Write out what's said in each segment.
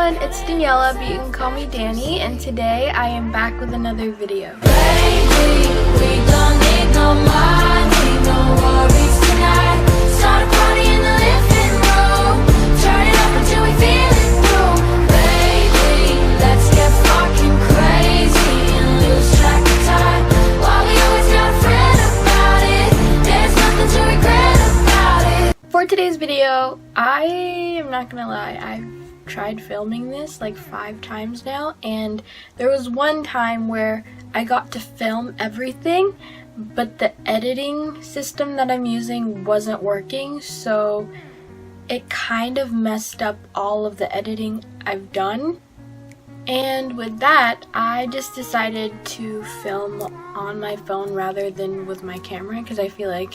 everyone, it's Daniela, but you can call me Danny, and today I am back with another video. Baby, we don't need no money, no worries tonight. Start a party in the living room, turn it up until we feel it through. Baby, let's get fucking crazy and lose track of time. While we always got a friend about it, there's nothing to regret about it. For today's video, I am not gonna lie, I've tried filming this like 5 times now, and there was one time where I got to film everything, but the editing system that I'm using wasn't working, so it kind of messed up all of the editing I've done. And with that, I just decided to film on my phone rather than with my camera because I feel like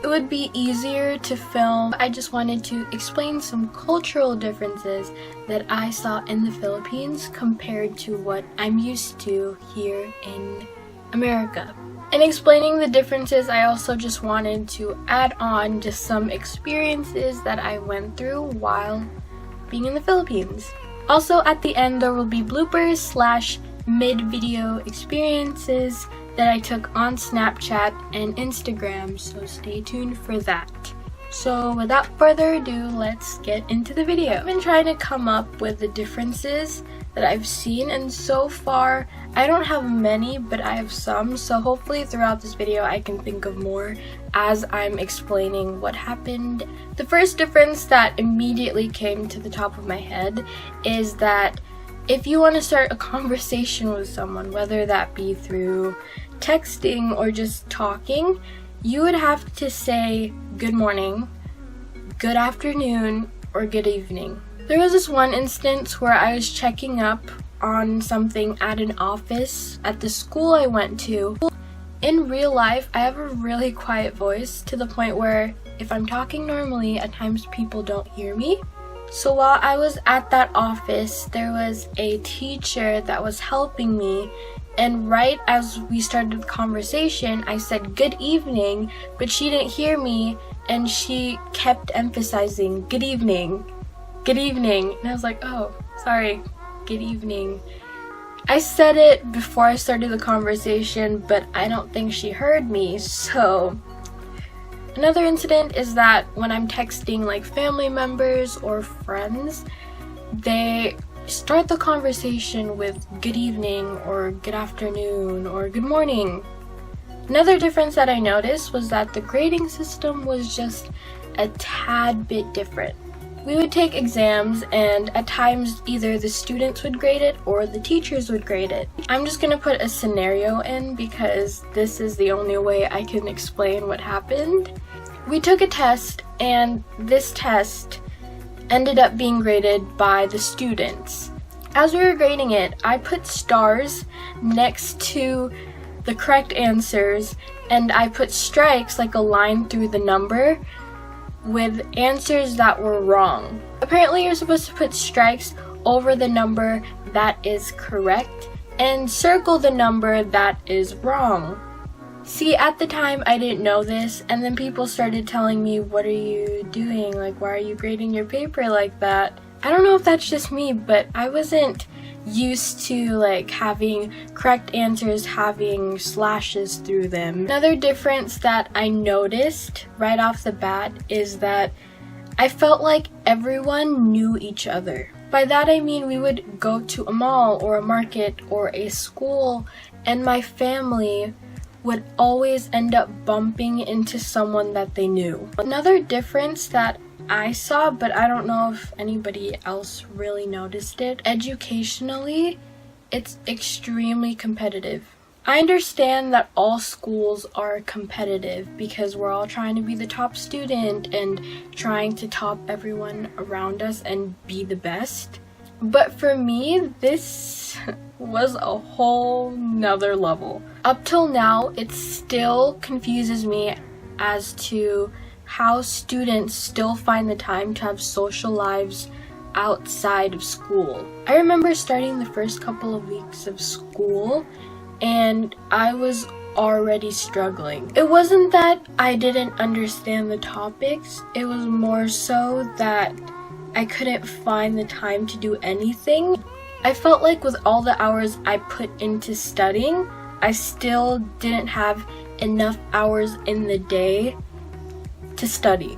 it would be easier to film. I just wanted to explain some cultural differences that I saw in the Philippines compared to what I'm used to here in America. In explaining the differences, I also just wanted to add on just some experiences that I went through while being in the Philippines. Also, at the end, there will be bloopers / mid-video experiences that I took on Snapchat and Instagram, so stay tuned for that. So without further ado, let's get into the video. I've been trying to come up with the differences that I've seen, and so far I don't have many, but I have some, so hopefully throughout this video I can think of more as I'm explaining what happened. The first difference that immediately came to the top of my head is that if you want to start a conversation with someone, whether that be through texting or just talking, you would have to say good morning, good afternoon, or good evening. There was this one instance where I was checking up on something at an office at the school I went to. In real life, I have a really quiet voice to the point where if I'm talking normally, at times people don't hear me. So while I was at that office, there was a teacher that was helping me, and right as we started the conversation, I said good evening, but she didn't hear me, and she kept emphasizing good evening, good evening. And I was like, oh, sorry, good evening. I said it before I started the conversation, but I don't think she heard me, so. Another incident is that when I'm texting like family members or friends, they start the conversation with good evening or good afternoon or good morning. Another difference that I noticed was that the grading system was just a tad bit different. We would take exams, and at times either the students would grade it or the teachers would grade it. I'm just gonna put a scenario in because this is the only way I can explain what happened. We took a test, and this test ended up being graded by the students. As we were grading it, I put stars next to the correct answers, and I put strikes, like a line through the number, with answers that were wrong. Apparently you're supposed to put strikes over the number that is correct and circle the number that is wrong. See, at the time I didn't know this, and then people started telling me, what are you doing? Like, why are you grading your paper like that? I don't know if that's just me, but I wasn't used to like having correct answers having slashes through them. Another difference that I noticed right off the bat is that I felt like everyone knew each other. By that I mean we would go to a mall or a market or a school, and my family would always end up bumping into someone that they knew. Another difference that I saw, but I don't know if anybody else really noticed it, educationally, it's extremely competitive. I understand that all schools are competitive because we're all trying to be the top student and trying to top everyone around us and be the best. But for me, this was a whole nother level. Up till now, it still confuses me as to how students still find the time to have social lives outside of school. I remember starting the first couple of weeks of school, and I was already struggling. It wasn't that I didn't understand the topics, it was more so that I couldn't find the time to do anything. I felt like with all the hours I put into studying, I still didn't have enough hours in the day to study,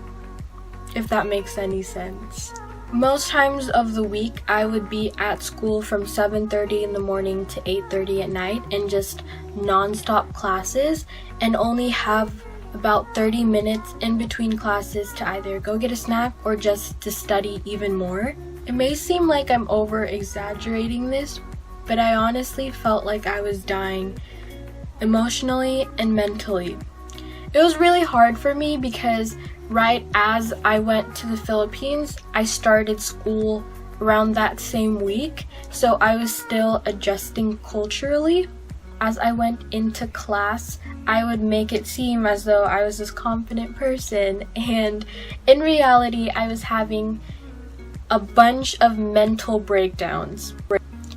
if that makes any sense. Most times of the week, I would be at school from 7:30 in the morning to 8:30 at night in just non-stop classes, and only have about 30 minutes in between classes to either go get a snack or just to study even more. It may seem like I'm over-exaggerating this, but I honestly felt like I was dying emotionally and mentally. It was really hard for me because right as I went to the Philippines, I started school around that same week, so I was still adjusting culturally. As I went into class, I would make it seem as though I was this confident person, and in reality, I was having a bunch of mental breakdowns.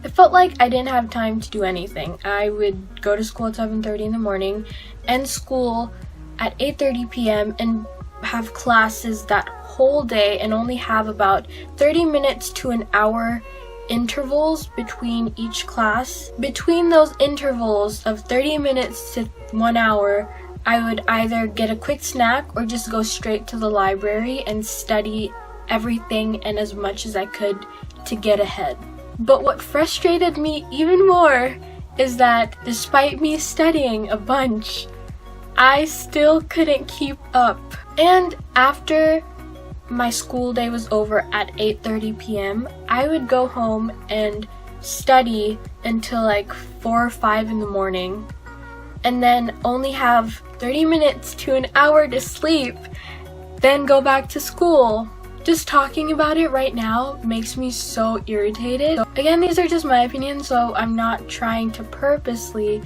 It felt like I didn't have time to do anything. I would go to school at 7:30 in the morning, end school at 8:30 p.m. and have classes that whole day and only have about 30 minutes to an hour intervals between each class. Between those intervals of 30 minutes to 1 hour, I would either get a quick snack or just go straight to the library and study everything and as much as I could to get ahead. But what frustrated me even more is that despite me studying a bunch, I still couldn't keep up. And after my school day was over at 8:30 p.m., I would go home and study until like 4 or 5 in the morning, and then only have 30 minutes to an hour to sleep, then go back to school. Just talking about it right now makes me so irritated. So, again, these are just my opinions, so I'm not trying to purposely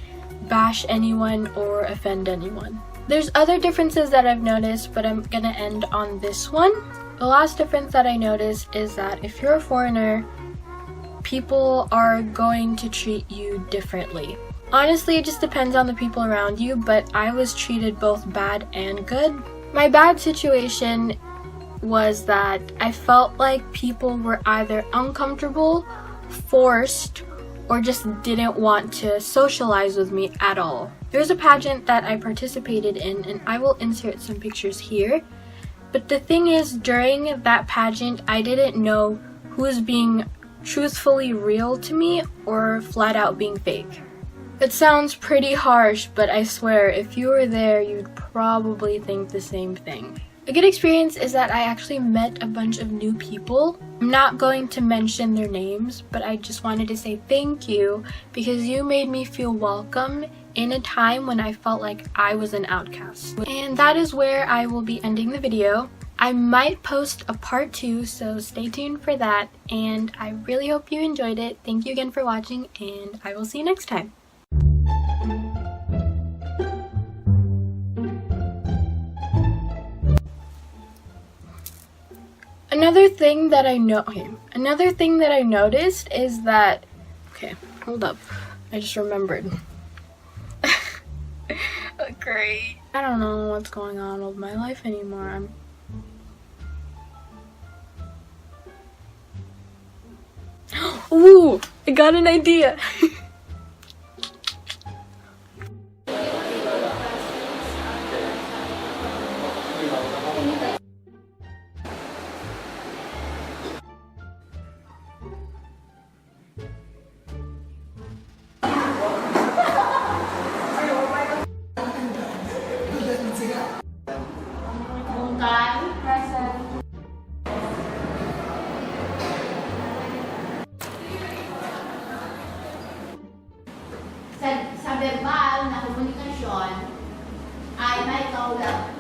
bash anyone or offend anyone. There's other differences that I've noticed, but I'm gonna end on this one. The last difference that I noticed is that if you're a foreigner, people are going to treat you differently. Honestly, it just depends on the people around you, but I was treated both bad and good. My bad situation was that I felt like people were either uncomfortable, forced, or just didn't want to socialize with me at all. There's a pageant that I participated in, and I will insert some pictures here. But the thing is, during that pageant, I didn't know who was being truthfully real to me or flat out being fake. It sounds pretty harsh, but I swear, if you were there, you'd probably think the same thing. A good experience is that I actually met a bunch of new people. I'm not going to mention their names, but I just wanted to say thank you because you made me feel welcome in a time when I felt like I was an outcast. And that is where I will be ending the video. I might post a part 2, so stay tuned for that, and I really hope you enjoyed it. Thank you again for watching, and I will see you next time. Another thing that I noticed is that, okay, hold up, I just remembered. Great. I don't know what's going on with my life anymore. Ooh, I got an idea. Sa verbal na komunikasyon ay may kaula